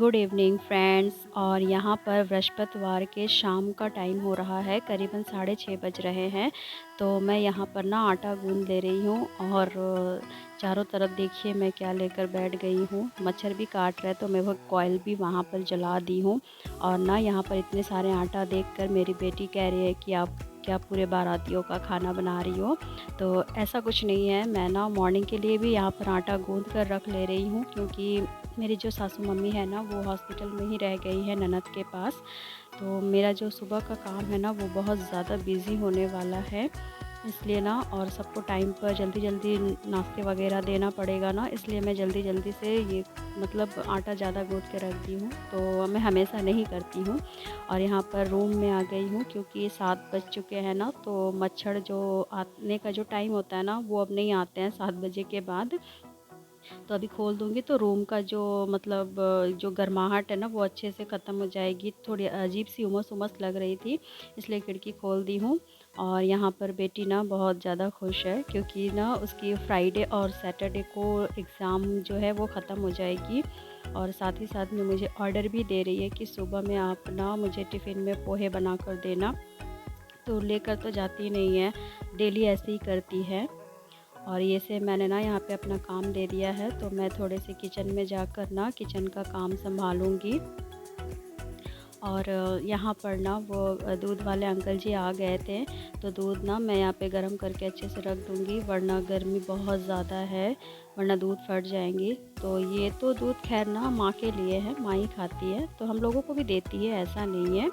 Good evening friends. और यहाँ पर बृहस्पतिवार के शाम का टाइम हो रहा है, करीबन 6:30 बज रहे हैं। तो मैं यहाँ पर ना आटा गूँद ले रही हूँ और चारों तरफ देखिए मैं क्या लेकर बैठ गई हूँ। मच्छर भी काट रहा है तो मैं वो कॉइल भी वहाँ पर जला दी हूँ। और ना यहाँ पर इतने सारे आटा देखकर मेरी बेटी कह रही है कि आप क्या पूरे बारातियों का खाना बना रही हो। तो ऐसा कुछ नहीं है, मैं ना मॉर्निंग के लिए भी यहाँ पर आटा गूँद कर रख ले रही हूँ, क्योंकि मेरी जो सासू मम्मी है ना वो हॉस्पिटल में ही रह गई है ननद के पास। तो मेरा जो सुबह का काम है ना वो बहुत ज़्यादा बिज़ी होने वाला है, इसलिए ना और सबको टाइम पर जल्दी जल्दी नाश्ते वगैरह देना पड़ेगा ना, इसलिए मैं जल्दी जल्दी से ये मतलब आटा ज़्यादा गूँथ के रख दी हूँ। तो मैं हमेशा नहीं करती हूँ। और यहाँ पर रूम में आ गई हूँ क्योंकि 7 बज चुके हैं ना, तो मच्छर जो आने का जो टाइम होता है ना वो अब नहीं आते हैं 7 बजे के बाद। तो अभी खोल दूँगी तो रूम का जो मतलब जो गर्माहट है ना वो अच्छे से ख़त्म हो जाएगी। थोड़ी अजीब-सी उमस-उमस लग रही थी, इसलिए खिड़की खोल दी हूँ। और यहाँ पर बेटी ना बहुत ज़्यादा खुश है क्योंकि ना उसकी फ्राइडे और सैटरडे को एग्ज़ाम जो है वो ख़त्म हो जाएगी। और साथ ही साथ में मुझे ऑर्डर भी दे रही है कि सुबह में आप ना मुझे टिफ़िन में पोहे बना कर देना। तो लेकर तो जाती नहीं है, डेली ऐसे ही करती है। और ये से मैंने ना यहाँ पे अपना काम दे दिया है, तो मैं थोड़े से किचन में जाकर ना किचन का काम संभालूँगी। और यहाँ पर ना वो दूध वाले अंकल जी आ गए थे, तो दूध ना मैं यहाँ पे गरम करके अच्छे से रख दूँगी, वरना गर्मी बहुत ज़्यादा है, वरना दूध फट जाएंगी। तो ये तो दूध खैर ना माँ के लिए है, माँ ही खाती है, तो हम लोगों को भी देती है, ऐसा नहीं है।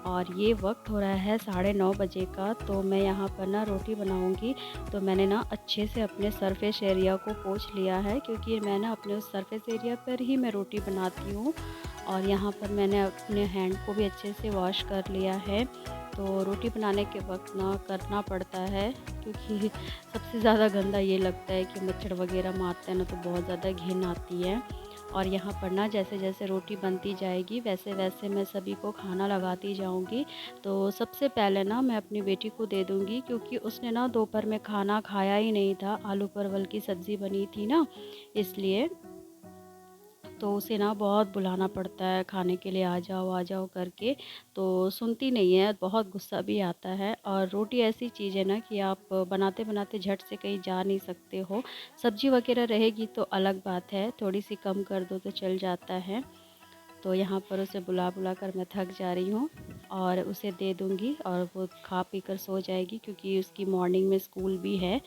और ये वक्त हो रहा है 9:30 बजे का, तो मैं यहाँ पर ना रोटी बनाऊँगी। तो मैंने ना अच्छे से अपने सरफेस एरिया को पोंछ लिया है, क्योंकि मैं ना अपने उस सरफेस एरिया पर ही मैं रोटी बनाती हूँ। और यहाँ पर मैंने अपने हैंड को भी अच्छे से वॉश कर लिया है। तो रोटी बनाने के वक्त ना करना पड़ता है, क्योंकि सबसे ज़्यादा गंदा ये लगता है कि मच्छर वगैरह मारते हैं ना, तो बहुत ज़्यादा घिन आती है। और यहाँ पर ना जैसे जैसे रोटी बनती जाएगी वैसे वैसे मैं सभी को खाना लगाती जाऊँगी। तो सबसे पहले ना मैं अपनी बेटी को दे दूँगी, क्योंकि उसने ना दोपहर में खाना खाया ही नहीं था, आलू परवल की सब्ज़ी बनी थी ना, इसलिए। तो उसे ना बहुत बुलाना पड़ता है खाने के लिए, आ जाओ करके, तो सुनती नहीं है, बहुत गुस्सा भी आता है। और रोटी ऐसी चीज़ है ना कि आप बनाते बनाते झट से कहीं जा नहीं सकते हो। सब्जी वगैरह रहेगी तो अलग बात है, थोड़ी सी कम कर दो तो चल जाता है। तो यहाँ पर उसे बुला बुला कर मैं थक जा रही हूँ, और उसे दे दूँगी और वो खा पी कर सो जाएगी, क्योंकि उसकी मॉर्निंग में स्कूल भी है।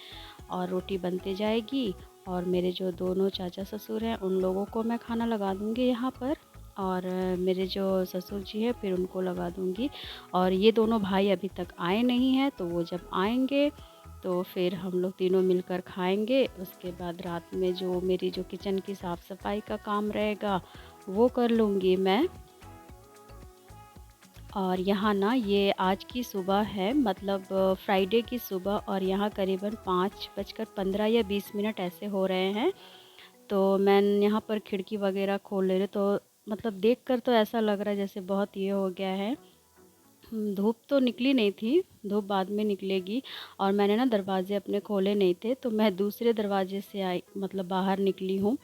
और रोटी बनते जाएगी, और मेरे जो दोनों चाचा ससुर हैं उन लोगों को मैं खाना लगा दूँगी यहाँ पर। और मेरे जो ससुर जी हैं फिर उनको लगा दूँगी। और ये दोनों भाई अभी तक आए नहीं हैं, तो वो जब आएंगे तो फिर हम लोग तीनों मिलकर खाएंगे। उसके बाद रात में जो मेरी जो किचन की साफ़ सफाई का काम रहेगा वो कर लूँगी मैं। और यहाँ ना ये आज की सुबह है, मतलब फ्राइडे की सुबह, और यहाँ करीबन 5:15 या 20 मिनट ऐसे हो रहे हैं। तो मैं यहाँ पर खिड़की वगैरह खोल ले रही, तो मतलब देखकर तो ऐसा लग रहा है जैसे बहुत ये हो गया है। धूप तो निकली नहीं थी, धूप बाद में निकलेगी। और मैंने ना दरवाजे अपने खोले नहीं थे, तो मैं दूसरे दरवाजे से आई, मतलब बाहर निकली हूँ।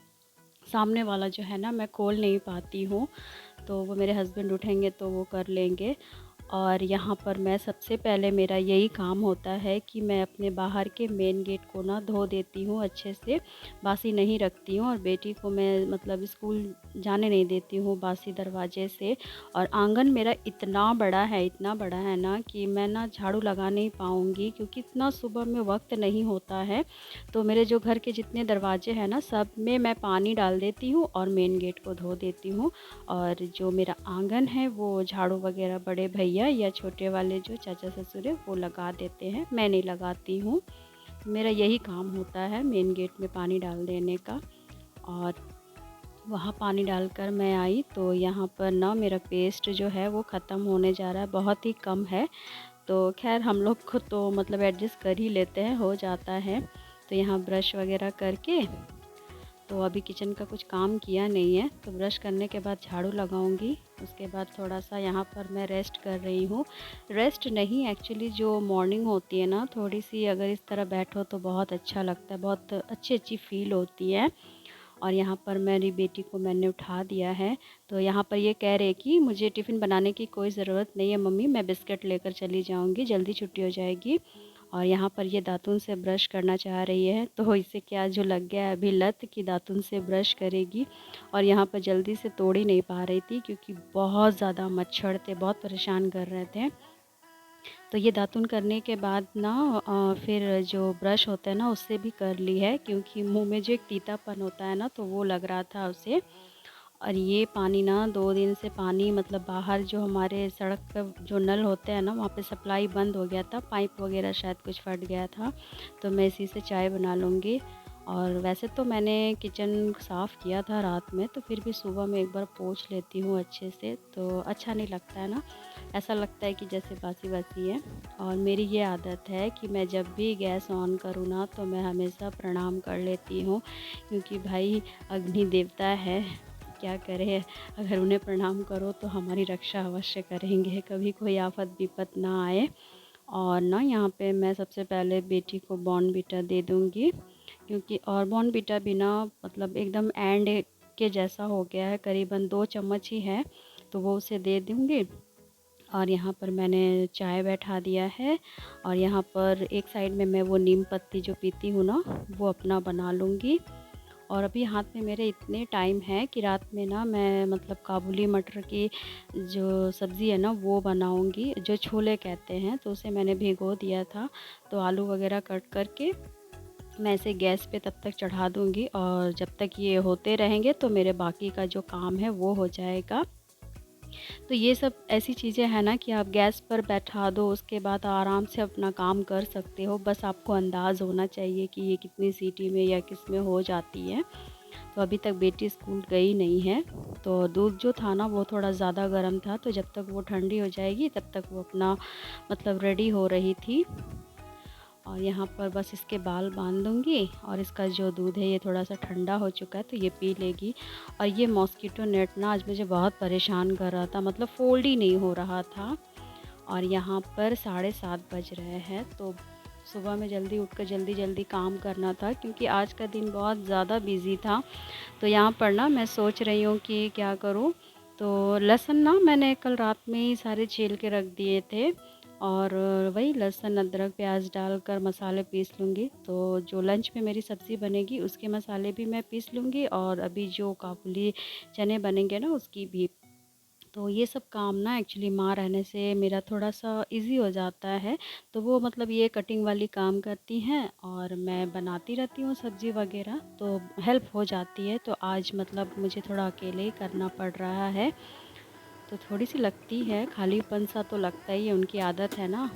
सामने वाला जो है ना मैं खोल नहीं पाती हूँ, तो वो मेरे हस्बैंड उठेंगे तो वो कर लेंगे। और यहाँ पर मैं सबसे पहले मेरा यही काम होता है कि मैं अपने बाहर के मेन गेट को ना धो देती हूँ अच्छे से, बासी नहीं रखती हूँ। और बेटी को मैं मतलब स्कूल जाने नहीं देती हूँ बासी दरवाजे से। और आंगन मेरा इतना बड़ा है ना कि मैं ना झाड़ू लगा नहीं पाऊँगी, क्योंकि इतना सुबह में वक्त नहीं होता है। तो मेरे जो घर के जितने दरवाजे हैं ना सब में मैं पानी डाल देती हूँ और मेन गेट को धो देती हूँ। और जो मेरा आंगन है वो झाड़ू वगैरह बड़े भैया या छोटे वाले जो चाचा ससुर है वो लगा देते हैं, मैं नहीं लगाती हूँ। मेरा यही काम होता है मेन गेट में पानी डाल देने का। और वहाँ पानी डालकर मैं आई तो यहाँ पर ना मेरा पेस्ट जो है वो ख़त्म होने जा रहा है, बहुत ही कम है। तो खैर हम लोग को तो मतलब एडजस्ट कर ही लेते हैं, हो जाता है। तो यहाँ ब्रश वगैरह करके, तो अभी किचन का कुछ काम किया नहीं है, तो ब्रश करने के बाद झाड़ू लगाऊंगी। उसके बाद थोड़ा सा यहाँ पर मैं रेस्ट कर रही हूँ। रेस्ट नहीं, एक्चुअली जो मॉर्निंग होती है ना, थोड़ी सी अगर इस तरह बैठो तो बहुत अच्छा लगता है, बहुत अच्छी अच्छी फील होती है। और यहाँ पर मेरी बेटी को मैंने उठा दिया है। तो यहाँ पर ये कह रहे कि मुझे टिफ़िन बनाने की कोई ज़रूरत नहीं है मम्मी, मैं बिस्किट लेकर चली जाऊँगी, जल्दी छुट्टी हो जाएगी। और यहाँ पर ये दातुन से ब्रश करना चाह रही है, तो इसे क्या जो लग गया है अभी लत कि दातुन से ब्रश करेगी। और यहाँ पर जल्दी से तोड़ ही नहीं पा रही थी क्योंकि बहुत ज़्यादा मच्छर थे, बहुत परेशान कर रहे थे। तो ये दातुन करने के बाद ना फिर जो ब्रश होता है ना उससे भी कर ली है, क्योंकि मुंह में जो एक तीतापन होता है ना तो वो लग रहा था उसे। और ये पानी ना 2 दिन से पानी मतलब बाहर जो हमारे सड़क पर जो नल होते हैं ना वहाँ पे सप्लाई बंद हो गया था, पाइप वगैरह शायद कुछ फट गया था। तो मैं इसी से चाय बना लूँगी। और वैसे तो मैंने किचन साफ़ किया था रात में, तो फिर भी सुबह में एक बार पोंछ लेती हूँ अच्छे से, तो अच्छा नहीं लगता है ना, ऐसा लगता है कि जैसे बासी-बासी है। और मेरी ये आदत है कि मैं जब भी गैस ऑन करूँ ना तो मैं हमेशा प्रणाम कर लेती हूँ, क्योंकि भाई अग्नि देवता है, क्या करें, अगर उन्हें प्रणाम करो तो हमारी रक्षा अवश्य करेंगे, कभी कोई आफ़त विपत ना आए। और ना यहाँ पे मैं सबसे पहले बेटी को बॉर्नवीटा दे दूँगी, क्योंकि और बॉर्नवीटा भी ना मतलब एकदम एंड के जैसा हो गया है, करीबन 2 चम्मच ही है, तो वो उसे दे दूँगी। और यहाँ पर मैंने चाय बैठा दिया है, और यहाँ पर एक साइड में मैं वो नीम पत्ती जो पीती हूँ ना वो अपना बना लूँगी। और अभी हाथ में मेरे इतने टाइम है कि रात में ना मैं मतलब काबुली मटर की जो सब्ज़ी है ना वो बनाऊँगी, जो छोले कहते हैं, तो उसे मैंने भिगो दिया था। तो आलू वगैरह कट करके मैं इसे गैस पे तब तक चढ़ा दूँगी, और जब तक ये होते रहेंगे तो मेरे बाकी का जो काम है वो हो जाएगा। तो ये सब ऐसी चीज़ें हैं ना कि आप गैस पर बैठा दो, उसके बाद आराम से अपना काम कर सकते हो, बस आपको अंदाज़ होना चाहिए कि ये कितनी सीटी में या किस में हो जाती है। तो अभी तक बेटी स्कूल गई नहीं है, तो दूध जो था ना वो थोड़ा ज़्यादा गर्म था, तो जब तक वो ठंडी हो जाएगी तब तक वो अपना मतलब रेडी हो रही थी। और यहाँ पर बस इसके बाल बांध दूँगी, और इसका जो दूध है ये थोड़ा-सा ठंडा हो चुका है तो ये पी लेगी। और ये मॉस्किटो नेट ना आज मुझे बहुत परेशान कर रहा था, मतलब फ़ोल्ड ही नहीं हो रहा था। और यहाँ पर 7:30 बज रहे हैं, तो सुबह में जल्दी उठकर जल्दी-जल्दी काम करना था, क्योंकि आज का दिन बहुत ज़्यादा बिज़ी था। तो यहाँ पर ना मैं सोच रही हूँ कि क्या करूँ, तो लहसुन ना मैंने कल रात में ही सारे छील के रख दिए थे, और वही लहसुन अदरक प्याज डालकर मसाले पीस लूँगी। तो जो लंच में मेरी सब्ज़ी बनेगी उसके मसाले भी मैं पीस लूँगी, और अभी जो काबुली चने बनेंगे ना उसकी भी। तो ये सब काम ना एक्चुअली माँ रहने से मेरा थोड़ा-सा इज़ी हो जाता है। तो वो मतलब ये कटिंग वाली काम करती हैं और मैं बनाती रहती हूँ सब्ज़ी वग़ैरह, तो हेल्प हो जाती है। तो आज मतलब मुझे थोड़ा अकेले ही करना पड़ रहा है। तो थोड़ी-सी लगती है, खालीपन-सा तो लगता ही है, उनकी आदत है ना।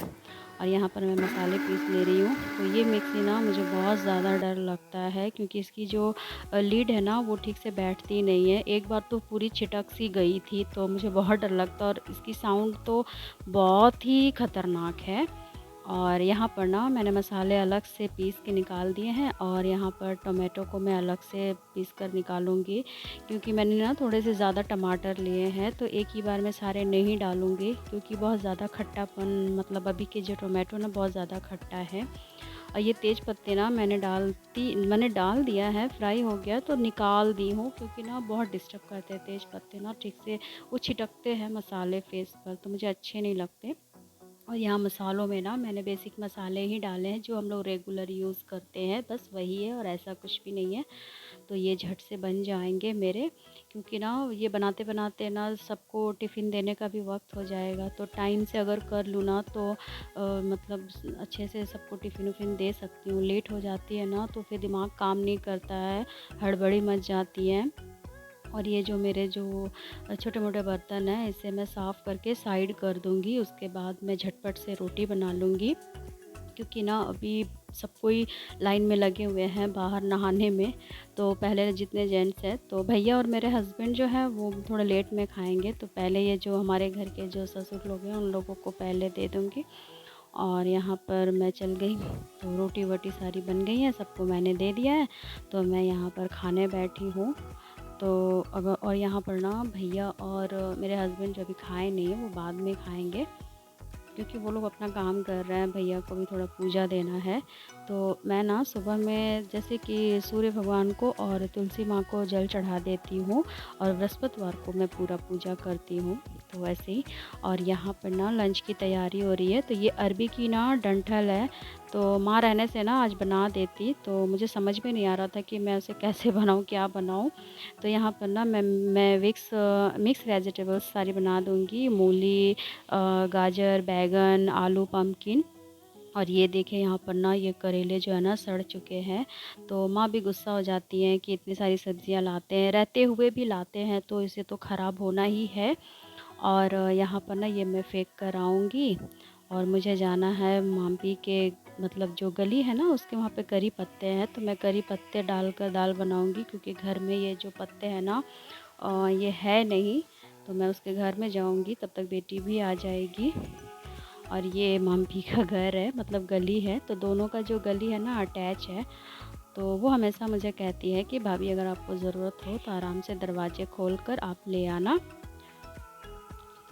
और यहाँ पर मैं मसाले पीस ले रही हूँ। तो ये मिक्सी ना मुझे बहुत ज़्यादा डर लगता है, क्योंकि इसकी जो लीड है ना वो ठीक से बैठती नहीं है। एक बार तो पूरी छिटक सी गई थी, तो मुझे बहुत डर लगता है, और इसकी साउंड तो बहुत ही ख़तरनाक है। और यहाँ पर ना मैंने मसाले अलग से पीस के निकाल दिए हैं, और यहाँ पर टोमेटो को मैं अलग से पीस कर निकालूंगी, क्योंकि मैंने ना थोड़े से ज़्यादा टमाटर लिए हैं, तो एक ही बार मैं सारे नहीं डालूंगी, क्योंकि बहुत ज़्यादा खट्टापन मतलब अभी के जो टोमेटो ना बहुत ज़्यादा खट्टा है। और ये तेज़ पत्ते ना मैंने डाल दिया है, फ्राई हो गया तो निकाल दी हूँ, क्योंकि ना बहुत डिस्टर्ब करते हैं तेज़ पत्ते ना, ठीक से वो छिटकते हैं मसाले फेस पर, तो मुझे अच्छे नहीं लगते। और यहाँ मसालों में ना मैंने बेसिक मसाले ही डाले हैं जो हम लोग रेगुलर यूज़ करते हैं, बस वही है और ऐसा कुछ भी नहीं है। तो ये झट से बन जाएंगे मेरे, क्योंकि ना ये बनाते बनाते ना सबको टिफ़िन देने का भी वक्त हो जाएगा, तो टाइम से अगर कर लूँ ना तो मतलब अच्छे से सबको टिफ़िन उफ़िन दे सकती हूँ। लेट हो जाती है ना तो फिर दिमाग काम नहीं करता है, हड़बड़ी मच जाती है। और ये जो मेरे जो छोटे-मोटे बर्तन हैं इसे मैं साफ़ करके साइड कर दूँगी, उसके बाद मैं झटपट से रोटी बना लूँगी, क्योंकि ना अभी सब कोई लाइन में लगे हुए हैं बाहर नहाने में। तो पहले जितने जेंट्स हैं, तो भैया और मेरे हस्बैंड जो हैं वो थोड़ा लेट में खाएँगे, तो पहले ये जो हमारे घर के जो ससुर लोग हैं उन लोगों को पहले दे दूँगी। और यहाँ पर मैं चल गई, तो रोटी-वोटी सारी बन गई हैं, सबको मैंने दे दिया है, तो मैं यहाँ पर खाने बैठी हूँ। तो अगर और यहाँ पर ना भैया और मेरे हस्बैंड जो अभी खाए नहीं हैं वो बाद में खाएँगे, क्योंकि वो लोग अपना काम कर रहे हैं, भैया को भी थोड़ा पूजा देना है। तो मैं ना सुबह में जैसे कि सूर्य भगवान को और तुलसी माँ को जल चढ़ा देती हूँ और बृहस्पतिवार को मैं पूरा पूजा करती हूँ। तो वैसे ही और यहाँ पर ना लंच की तैयारी हो रही है। तो ये अरबी की ना डंठल है, तो माँ रहने से ना आज बना देती, तो मुझे समझ में नहीं आ रहा था कि मैं उसे कैसे बनाऊँ, क्या बनाऊँ। तो यहाँ पर ना मैं मिक्स वेजिटेबल्स सारी बना दूँगी, मूली, गाजर, बैंगन, आलू, पम्पकिन। और ये देखें यहाँ पर ना ये करेले जो है ना सड़ चुके हैं। तो माँ भी गुस्सा हो जाती हैं कि इतनी सारी सब्जियाँ लाते हैं, रहते हुए भी लाते हैं, तो इसे तो ख़राब होना ही है। और यहाँ पर ना ये मैं फेंक कर आऊँगी और मुझे जाना है मामी के, मतलब जो गली है ना उसके वहाँ पे करी पत्ते हैं, तो मैं करी पत्ते डालकर दाल बनाऊँगी, क्योंकि घर में ये जो पत्ते हैं ना ये है नहीं। तो मैं उसके घर में जाऊँगी, तब तक बेटी भी आ जाएगी। और ये मम्मी का घर है, मतलब गली है, तो दोनों का जो गली है ना अटैच है। तो वो हमेशा मुझे कहती है कि भाभी अगर आपको ज़रूरत हो तो आराम से दरवाजे खोल कर आप ले आना।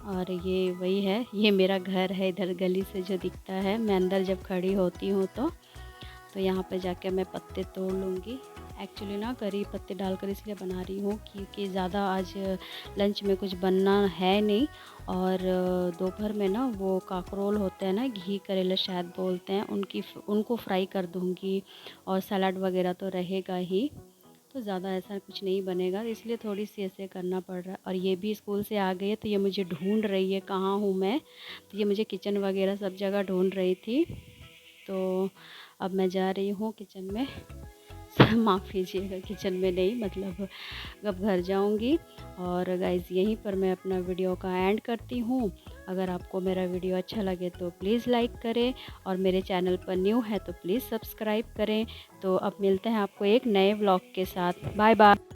और ये वही है, ये मेरा घर है, इधर गली से जो दिखता है। मैं अंदर जब खड़ी होती हूँ तो यहाँ पे जाके मैं पत्ते तोड़ लूँगी। एक्चुअली ना करी पत्ते डालकर इसलिए बना रही हूँ क्योंकि ज़्यादा आज लंच में कुछ बनना है नहीं। और दोपहर में ना वो काकरोल होते हैं ना, घी करेला शायद बोलते हैं, उनको फ्राई कर दूँगी। और सलाद वगैरह तो रहेगा ही, तो ज़्यादा ऐसा कुछ नहीं बनेगा, इसलिए थोड़ी सी ऐसे करना पड़ रहा है। और ये भी स्कूल से आ गई है, तो ये मुझे ढूंढ रही है कहाँ हूँ मैं। तो ये मुझे किचन वगैरह सब जगह ढूंढ रही थी। तो अब मैं जा रही हूँ किचन में। माफ़ कीजिएगा, किचन में नहीं, मतलब अब घर जाऊँगी। और गाइज़ यहीं पर मैं अपना वीडियो का एंड करती हूँ। अगर आपको मेरा वीडियो अच्छा लगे तो प्लीज़ लाइक करें, और मेरे चैनल पर न्यू है तो प्लीज़ सब्सक्राइब करें। तो अब मिलते हैं आपको एक नए व्लॉग के साथ। Bye bye.